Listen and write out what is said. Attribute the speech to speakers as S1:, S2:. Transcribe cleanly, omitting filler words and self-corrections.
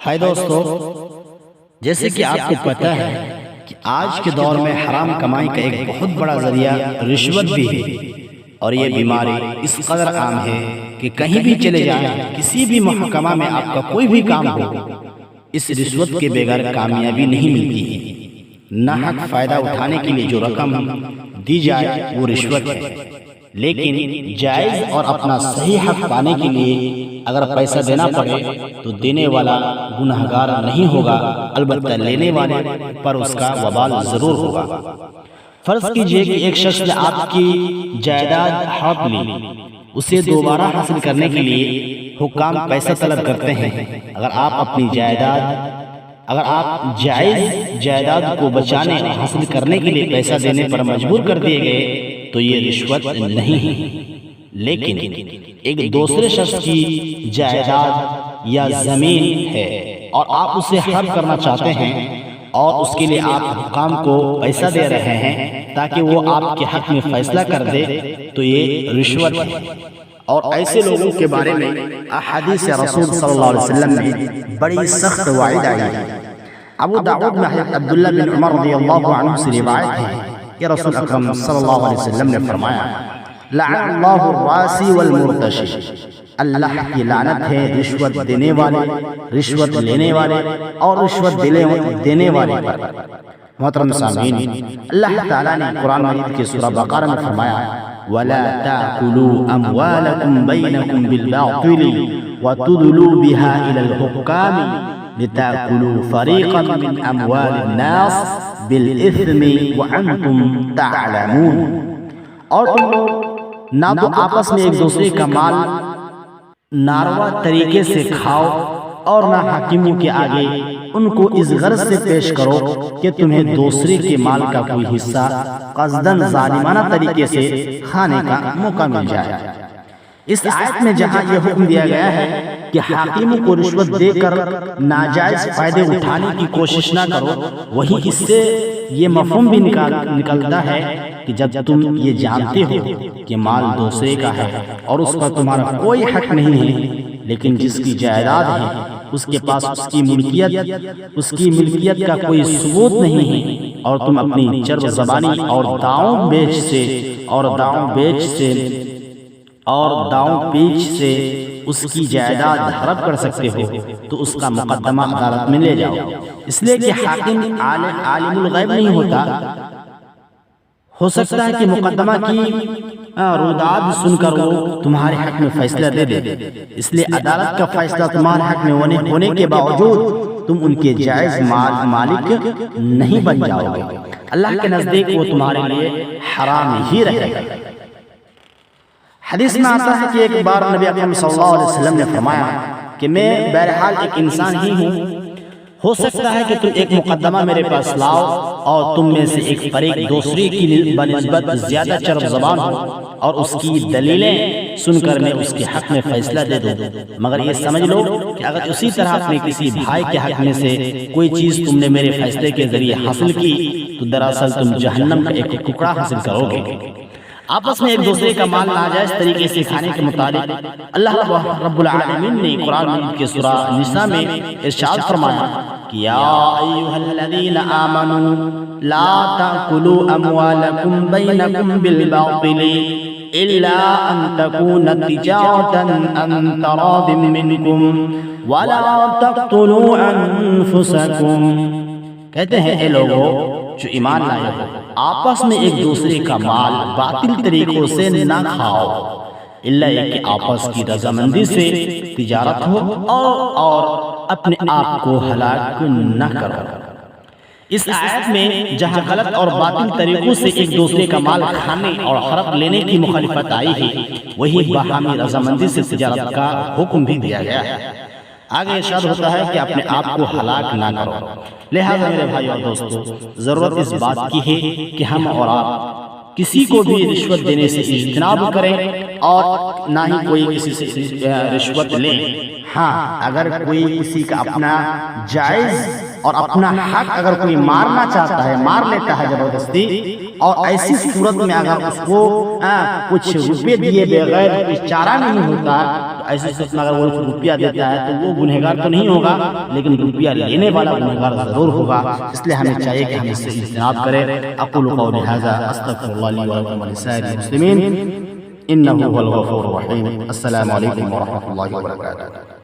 S1: ہائے دوستو، جیسے کہ آپ کو پتہ ہے کہ آج کے دور میں حرام کمائی کا ایک بہت بڑا ذریعہ رشوت بھی ہے، اور یہ بیماری اس قدر عام ہے کہ کہیں بھی چلے جائیں، کسی بھی محکمہ میں آپ کا کوئی بھی کام ہو، اس رشوت کے بغیر کامیابی نہیں ملتی ہے۔ ناحق فائدہ اٹھانے کے لیے جو رقم دی جائے وہ رشوت ہے، لیکن جائز اور اپنا صحیح حق پانے کے لیے اگر پیسہ دینا پڑے تو دینے والا گنہگار نہیں ہوگا، البتہ لینے والے پر اس کا وبال ضرور ہوگا۔ فرض کیجئے کہ ایک شخص نے آپ کی جائیداد ہڑپ لی، اسے دوبارہ حاصل کرنے کے لیے حکام پیسہ طلب کرتے ہیں۔ اگر آپ جائز جائیداد کو بچانے اور حاصل کرنے کے لیے پیسہ دینے پر مجبور کر دیے گئے تو یہ رشوت نہیں ہے، لیکن ایک دوسرے شخص کی جائیداد یا زمین ہے اور آپ اسے حرب کرنا چاہتے ہیں اور اس کے لیے آپ حکام کو پیسہ دے رہے ہیں تاکہ وہ آپ کے حق میں فیصلہ کر دے تو یہ رشوت ہے۔ اور ایسے لوگوں کے بارے میں احادیث رسول صلی اللہ علیہ وسلم میں بڑی سخت وعید آئی ہے۔ ابو داؤد میں عبداللہ بن عمر رضی اللہ عنہ سے روایت ہے کہ رسول اکرم صلی اللہ علیہ وسلم نے فرمایا، لعن اللہ الراسی والمرتشی، اللہ کی لعنت ہے رشوت دینے والے، رشوت لینے والے اور رشوت دینے والے پر۔ محترم سامعین، اللہ تعالیٰ نے قرآن مجید کی سورہ بقرہ میں فرمایا، وَلَا تَأْكُلُوا أَمْوَالَكُمْ بَيْنَكُمْ بِالْبَاطِلِ وَتُدْلُوا بِهَا إِلَى الْحُكَّامِ لِتَأْكُلُوا فَرِيقًا مِنْ أَمْوَالِ النَّاسِ بِالْإِثْمِ وَأَنْتُمْ تَعْلَمُونَ۔ اور تم لوگ نہ تو آپس میں ایک دوسرے کا مال ناروا طریقے سے کھاؤ اور نہ حاکموں کے آگے ان کو اس غرض سے پیش کرو کہ تمہیں دوسرے کے مال کا کوئی حصہ قصداً ظالمانہ طریقے سے کھانے کا موقع مل جائے۔ اس آیت میں جہاں یہ حکم دیا گیا ہے کہ حاکموں کو رشوت دے کر ناجائز فائدے اٹھانے کی کوشش نہ کرو، وہی اس سے یہ مفہوم بھی نکلتا ہے کہ جب تم یہ جانتے ہو کہ مال دوسرے کا ہے اور اس پر تمہارا کوئی حق نہیں ہے، لیکن جس کی جائیداد ہے اس کے پاس اس کی ملکیت کا کوئی ثبوت نہیں ہے، اور تم اپنی چرب زبانی اور داؤں پیچ سے اس کی جائیداد ہڑپ کر سکتے ہو تو اس کا مقدمہ عدالت میں لے جاؤ، اس لیے کہ حاکم عالم الغیب نہیں ہوتا۔ ہو سکتا ہے کہ مقدمہ کی روداد سن کر وہ تمہارے حق میں فیصلہ دے دے، اس لیے عدالت کا فیصلہ تمہارے حق میں ہونے کے باوجود تم ان کے جائز مالک نہیں بن جاؤ گے، اللہ کے نزدیک وہ تمہارے لیے حرام ہی رہے گا۔ حدیث میں آتا ہے کہ ایک بار نبی اکرم صلی اللہ علیہ وسلم نے فرمایا کہ میں بہرحال ایک انسان ہی ہوں، ہو سکتا ہے کہ تم ایک مقدمہ میرے پاس لاؤ اور تم میں سے ایک فریق دوسری کی بنسبت زیادہ چرب زبان ہو اور اس کی دلیلیں سن کر میں اس کے حق میں فیصلہ دے دوں، مگر یہ سمجھ لو کہ اگر اسی طرح اپنے کسی بھائی کے حق میں سے کوئی چیز تم نے میرے فیصلے کے ذریعے حاصل کی تو دراصل تم جہنم کا ایک ٹکڑا حاصل کرو گے۔ آپس میں ایک دوسرے کا مال ناجائز طریقے سے کھانے کے متعلق اللہ رب العالمین نے قرآن مجید کے سورہ نساء میں ارشاد فرمایا کہ یا ایھا الذین آمنوا لا تأکلوا اموالکم بینکم بالباطل الا ان تکون تجارۃ عن تراض منکم ولا تقتلوا انفسکم۔ کہتے ہیں اے لوگوں جو ایمان لائے ہو، آپس میں ایک دوسرے کا مال باطل طریقوں سے نہ کھاؤ، الا یہ کہ آپس کی رضامندی سے تجارت ہو اور اپنے آپ کو ہلاک نہ کرو۔ اس آیت میں جہاں غلط اور باطل طریقوں سے ایک دوسرے کا مال کھانے اور ہڑپ لینے کی مخالفت آئی ہے، وہی باہمی رضامندی سے تجارت کا حکم بھی دیا گیا ہے۔ آگے ارشاد ہوتا ہے کہ اپنے آپ کو ہلاک نہ کرو۔ لہذا میرے بھائی اور دوستو، ضرورت اس بات کی ہے کہ ہم اور آپ کسی کو بھی رشوت دینے سے اجتناب کریں اور نہ ہی کوئی کسی سے رشوت لیں۔ ہاں اگر کوئی کسی کا اپنا جائز اور اپنا حق اگر کوئی مارنا چاہتا ہے، مار لیتا ہے زبردستی، اور ایسی صورت میں اگر اس کو کچھ روپے دیے بغیر کچھ چارہ نہیں ہوتا، تو ایسی صورت میں اگر وہ روپیہ دیتا ہے تو وہ گنہگار تو نہیں ہوگا، لیکن روپیہ لینے والا گنہگار ضرور ہوگا۔ اس لیے ہمیں چاہیے کہ ہم اس سے اجتناب کریں۔ اقول قولی ھذا استغفر اللہ لی ولکم ولسائر المسلمین انہ هو الغفور الرحیم۔ السلام علیکم ورحمۃ اللہ وبرکاتہ۔